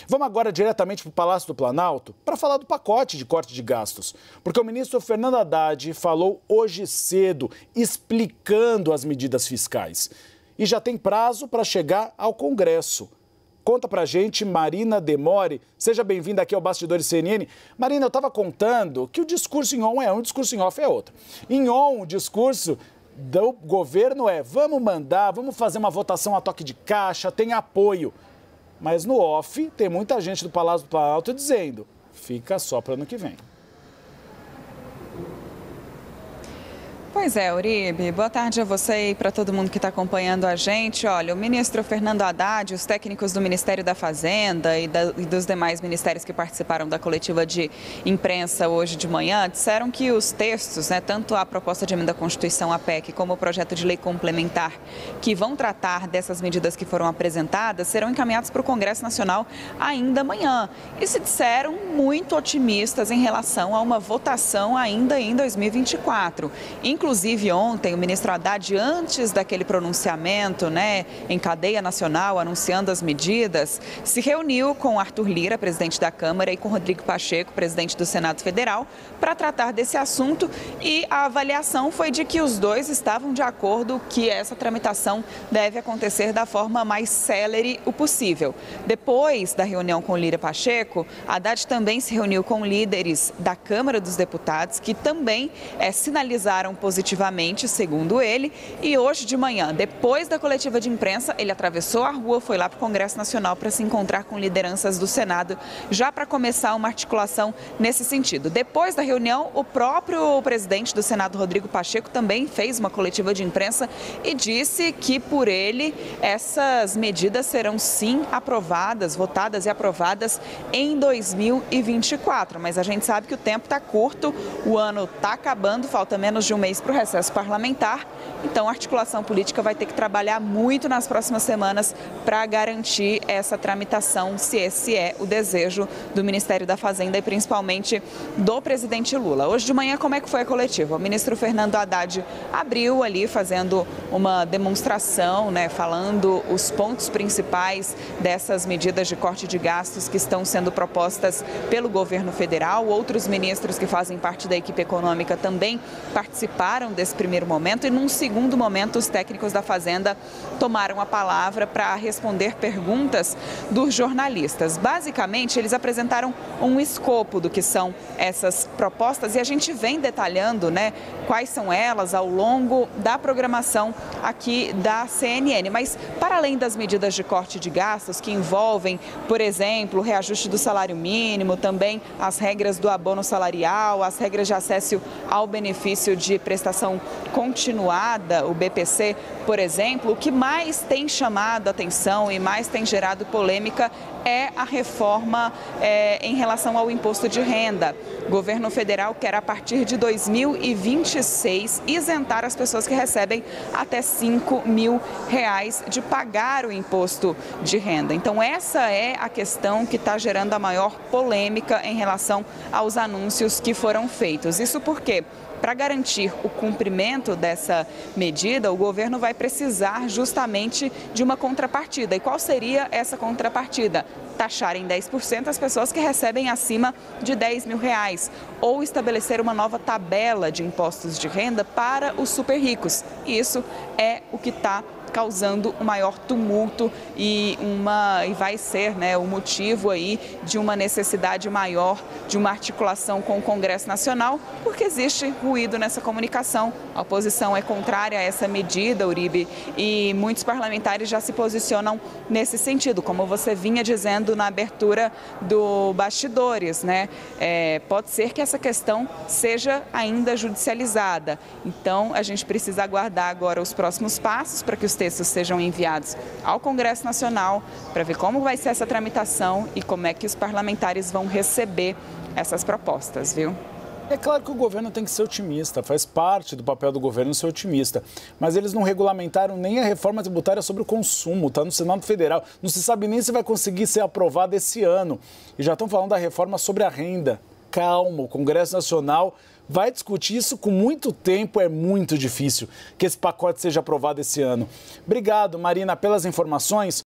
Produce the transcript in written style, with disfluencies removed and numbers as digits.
Vamos agora diretamente para o Palácio do Planalto para falar do pacote de corte de gastos. Porque o ministro Fernando Haddad falou hoje cedo, explicando as medidas fiscais. E já tem prazo para chegar ao Congresso. Conta pra gente, Marina Demore. Seja bem-vinda aqui ao Bastidores CNN. Marina, eu estava contando que o discurso em on é um, o discurso em off é outro. Em on, o discurso do governo é: vamos mandar, vamos fazer uma votação a toque de caixa, tem apoio. Mas no off, tem muita gente do Palácio do Planalto dizendo: fica só para ano que vem. Pois é, Uribe. Boa tarde a você e para todo mundo que está acompanhando a gente. Olha, o ministro Fernando Haddad, os técnicos do Ministério da Fazenda e dos demais ministérios que participaram da coletiva de imprensa hoje de manhã, disseram que os textos, tanto a proposta de emenda à Constituição, a PEC, como o projeto de lei complementar, que vão tratar dessas medidas que foram apresentadas, serão encaminhados para o Congresso Nacional ainda amanhã. E se disseram muito otimistas em relação a uma votação ainda em 2024. Inclusive, ontem, o ministro Haddad, antes daquele pronunciamento, em cadeia nacional, anunciando as medidas, se reuniu com Arthur Lira, presidente da Câmara, e com Rodrigo Pacheco, presidente do Senado Federal, para tratar desse assunto, e a avaliação foi de que os dois estavam de acordo que essa tramitação deve acontecer da forma mais célere o possível. Depois da reunião com Lira e Pacheco, Haddad também se reuniu com líderes da Câmara dos Deputados, que também sinalizaram positivamente, segundo ele, e hoje de manhã, depois da coletiva de imprensa, ele atravessou a rua, foi lá para o Congresso Nacional para se encontrar com lideranças do Senado, já para começar uma articulação nesse sentido. Depois da reunião, o próprio presidente do Senado, Rodrigo Pacheco, também fez uma coletiva de imprensa e disse que, por ele, essas medidas serão sim aprovadas, votadas e aprovadas em 2024. Mas a gente sabe que o tempo está curto, o ano está acabando, falta menos de um mês para o recesso parlamentar, então a articulação política vai ter que trabalhar muito nas próximas semanas para garantir essa tramitação, se esse é o desejo do Ministério da Fazenda e principalmente do presidente Lula. Hoje de manhã, como é que foi a coletiva? O ministro Fernando Haddad abriu ali fazendo uma demonstração, falando os pontos principais dessas medidas de corte de gastos que estão sendo propostas pelo governo federal. Outros ministros que fazem parte da equipe econômica também participaram desse primeiro momento e, num segundo momento, os técnicos da Fazenda tomaram a palavra para responder perguntas dos jornalistas. Basicamente, eles apresentaram um escopo do que são essas propostas e a gente vem detalhando, quais são elas ao longo da programação aqui da CNN. Mas, para além das medidas de corte de gastos que envolvem, por exemplo, o reajuste do salário mínimo, também as regras do abono salarial, as regras de acesso ao benefício de prestação continuada, o BPC, por exemplo, o que mais tem chamado a atenção e mais tem gerado polêmica é a reforma em relação ao imposto de renda. O governo federal quer, a partir de 2026, isentar as pessoas que recebem até R$5.000 de pagar o imposto de renda. Então, essa é a questão que está gerando a maior polêmica em relação aos anúncios que foram feitos. Isso porque, para garantir o cumprimento dessa medida, o governo vai precisar justamente de uma contrapartida. E qual seria essa contrapartida? Taxar em 10% as pessoas que recebem acima de R$10.000 ou estabelecer uma nova tabela de impostos de renda para os super ricos. E isso é o que está causando o maior tumulto e vai ser o motivo aí de uma necessidade maior de uma articulação com o Congresso Nacional, porque existe ruído nessa comunicação. A oposição é contrária a essa medida, Uribe, e muitos parlamentares já se posicionam nesse sentido, como você vinha dizendo na abertura do Bastidores, pode ser que essa questão seja ainda judicializada. Então, a gente precisa aguardar agora os próximos passos para que os textos sejam enviados ao Congresso Nacional, para ver como vai ser essa tramitação e como é que os parlamentares vão receber essas propostas, viu? É claro que o governo tem que ser otimista, faz parte do papel do governo ser otimista, mas eles não regulamentaram nem a reforma tributária sobre o consumo, está no Senado Federal, não se sabe nem se vai conseguir ser aprovada esse ano, e já estão falando da reforma sobre a renda. Calma, o Congresso Nacional vai discutir isso com muito tempo, é muito difícil que esse pacote seja aprovado esse ano. Obrigado, Marina, pelas informações.